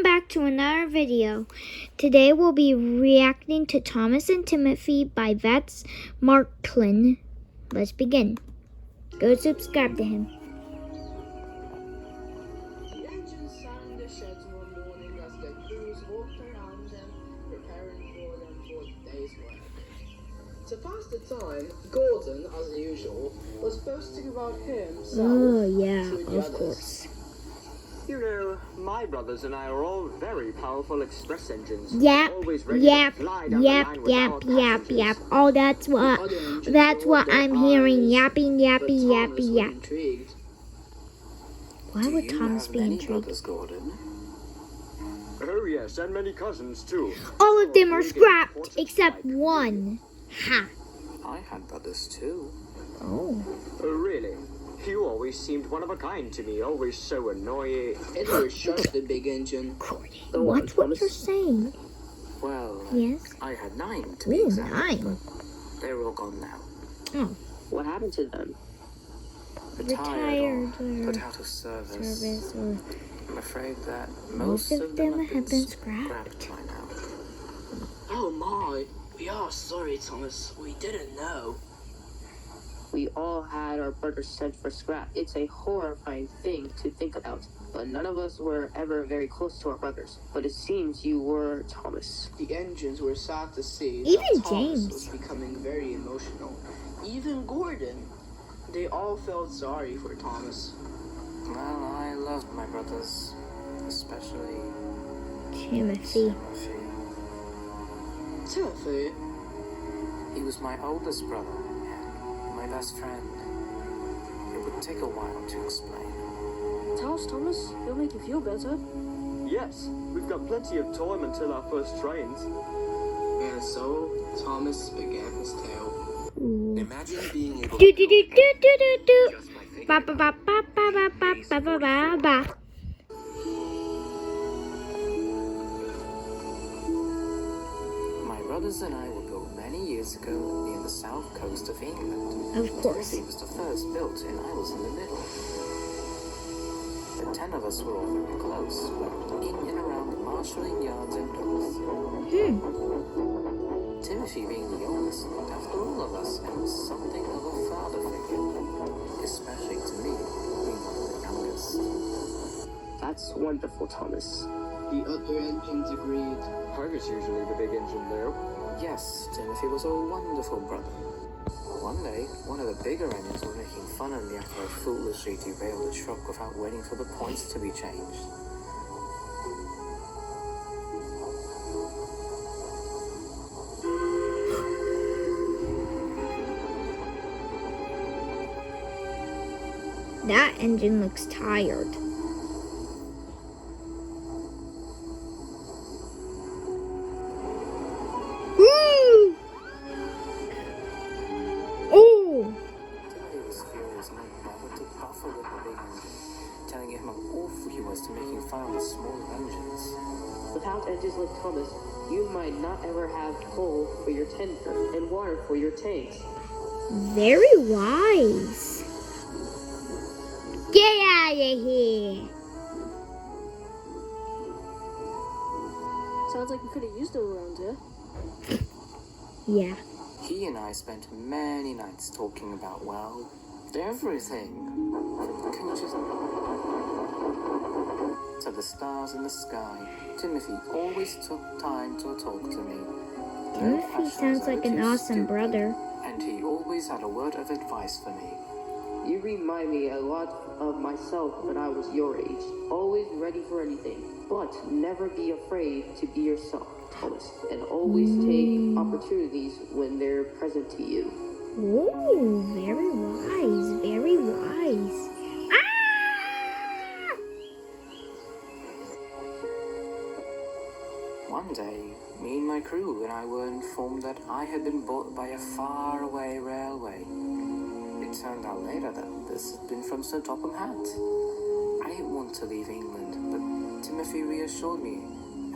Back to another video. Today we'll be reacting to Thomas and Timothy by Vets Marklin. Let's begin. Go subscribe to him. The engines sang their sheds one morning as their crews walked around them, preparing for them for the day's work. To pass the time, Gordon, as usual, was boasting about himself Oh yeah, to the of others. course. You know, my brothers and I are all very powerful express engines. Yep, Always ready yep, to fly down yep, the line with yep, our yep, passengers. yep. Oh, that's what I'm hearing. Yapping, But yapping, Thomas yapping, was yap. intrigued. Why would Thomas be intrigued? brothers, Gordon? Oh yes, and many cousins too. All of them are Really scrapped important except like- one. Ha. I had brothers too. Oh. Oh really? You always seemed one of a kind to me, always so annoying. It was just the big engine. Go on, What's what Thomas. you're saying? Well, Yes. I had 9 to be Ooh, exact. 9. But they're all gone now. Oh, What happened to them? retired or or put out of service. service or I'm afraid that most of them have been scrapped. by now. Oh my, we are sorry, Thomas. We didn't know. We all had our brothers sent for scrap. It's a horrifying thing to think about. But none of us were ever very close to our brothers. But it seems you were, Thomas. The engines were sad to see Even that Thomas James. was becoming very emotional. Even Gordon. They all felt sorry for Thomas. Well, I loved my brothers, especially Timothy. Timothy. Timothy? He was my oldest brother, and my best friend. It would take a while to explain. Tell us, Thomas. It'll make you feel better. Yes, we've got plenty of time until our first trains. And so, Thomas began his tale. Ooh. Imagine being able Do do do do do do do. just by thinking Ba ba ba ba ba ba ba ba ba ba ba. My brothers and I would go many years ago near the south coast of England. Of course. Timothy was the first built, and I was in the middle. The 10 of us were all very close, but in and around the marshalling yards and docks. Timothy, being the oldest, looked after all of us and was something of a father figure, especially to me, being one of the youngest. That's wonderful, Thomas. The other engines agreed. I was usually the big engine though. Yes, Timothy was a wonderful brother. One day, one of the bigger engines was making fun of me after I foolishly derailed the truck without waiting for the points to be changed. That engine looks tired. Ooh! Oh! Timothy was furious and I bothered to buffer with the big engine, telling him how awful he was to making fun of the smaller engines. Without engines like Thomas, you might not ever have coal for your tender and water for your tanks. Very wise. Get out of here. Sounds like you could have used them around here. Yeah. He and I spent many nights talking about, well, everything. From the coaches to the stars in the sky. Timothy always took time to talk to me. Timothy sounds like an awesome brother. And he always had a word of advice for me. You remind me a lot of myself when I was your age. Always ready for anything, but never be afraid to be yourself, Thomas. And always take opportunities when they're present to you. Ooh, very wise, very wise. Ah! One day, me and my crew and I were informed that I had been bought by a faraway railway. It turned out later that this had been from Sir Topham Hatt. I didn't want to leave England, but Timothy reassured me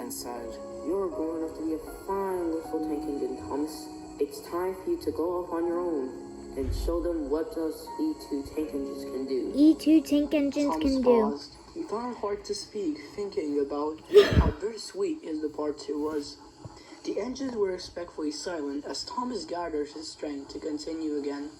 and said, You're growing up to be a fine little tank engine, Thomas. It's time for you to go off on your own and show them what those E2 tank engines can do. E2 tank engines Thomas can do. paused. I found it hard to speak, thinking about how bittersweet his departure was. The engines were respectfully silent as Thomas gathered his strength to continue again.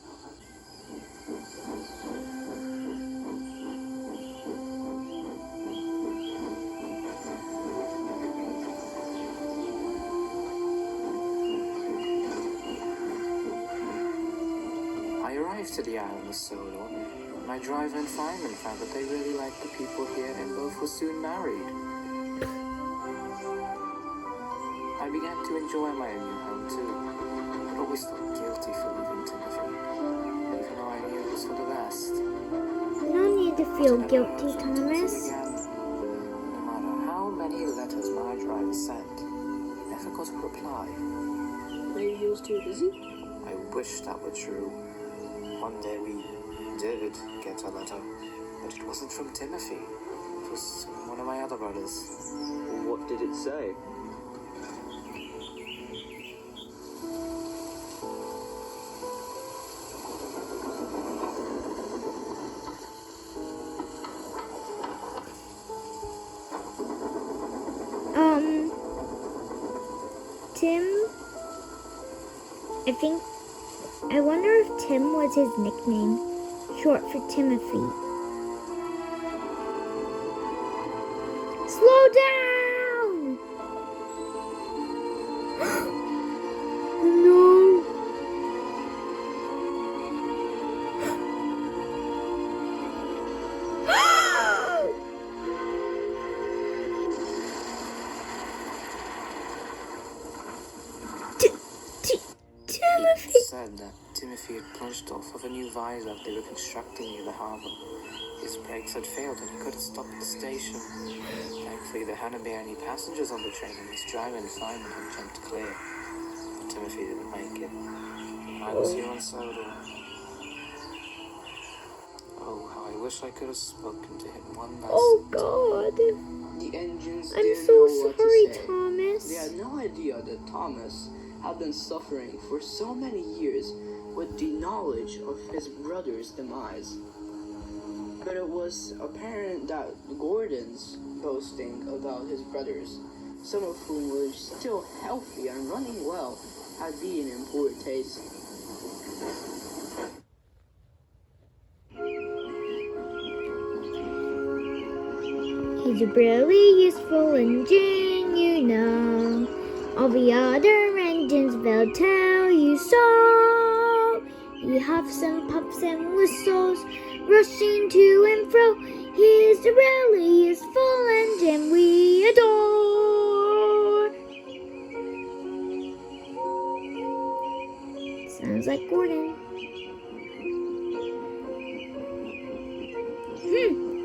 I arrived to the island of Sodor. My driver and fireman found that they really liked the people here and both were soon married. I began to enjoy my new home too, but always felt guilty for leaving Timothy, even though I knew it was for the best. No need to feel Whenever I guilty, was on Timothy Thomas. again, no matter how many letters my driver sent, he never got a reply. Maybe he was too busy? I wish that were true. One day we did get a letter, but it wasn't from Timothy. It was one of my other brothers. What did it say? Tim, I wonder if Tim was his nickname, short for Timothy. Slow down! No! Timothy! It said that Timothy had plunged off of a new viaduct they were constructing near the harbor. His brakes had failed and he couldn't stop at the station. Thankfully, there hadn't been any passengers on the train and his driver and fireman had jumped clear. But Timothy didn't make it. I was here on Sodor. Oh, how I wish I could have spoken to him one last Oh God! The engines I'm didn't so know what to sorry, say. Thomas. They had no idea that Thomas had been suffering for so many years with the knowledge of his brother's demise. But it was apparent that Gordon's boasting about his brothers, some of whom were still healthy and running well, had been in poor taste. He's a really useful engine, you know. All the other engines will tell you so. You have some puffs and whistles rushing to and fro. He's a really useful engine we adore. Sounds like Gordon.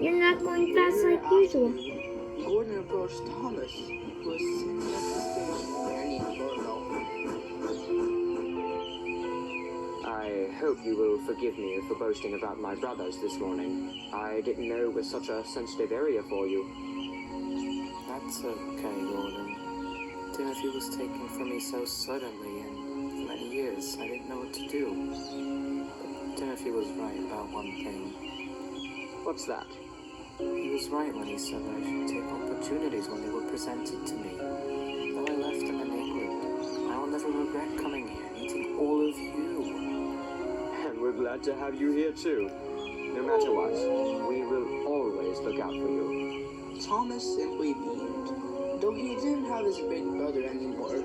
You're not going fast like usual. Gordon approached Thomas, who was sitting at the station wearing a doorbell. I hope you will forgive me for boasting about my brothers this morning. I didn't know it was such a sensitive area for you. That's okay, Gordon. Timothy was taken from me so suddenly, and for many years I didn't know what to do. But Timothy was right about one thing. What's that? He was right when he said that I should take opportunities when they were presented to me. Though I left them in England, I will never regret coming here and meeting all of you. And we're glad to have you here too. No matter what, we will always look out for you. Thomas simply beamed. Though he didn't have his big brother anymore,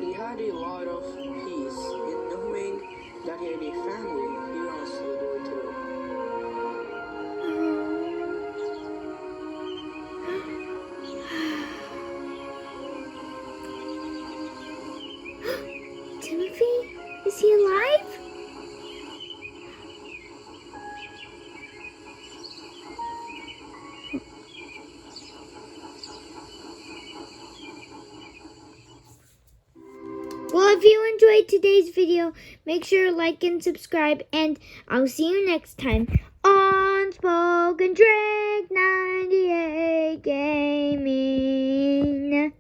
he had a lot of peace in knowing that he had a family here on Sodor too. Timothy? Is he alive? Well, if you enjoyed today's video, make sure to like and subscribe, and I'll see you next time on Spoken Drake 98 Gaming.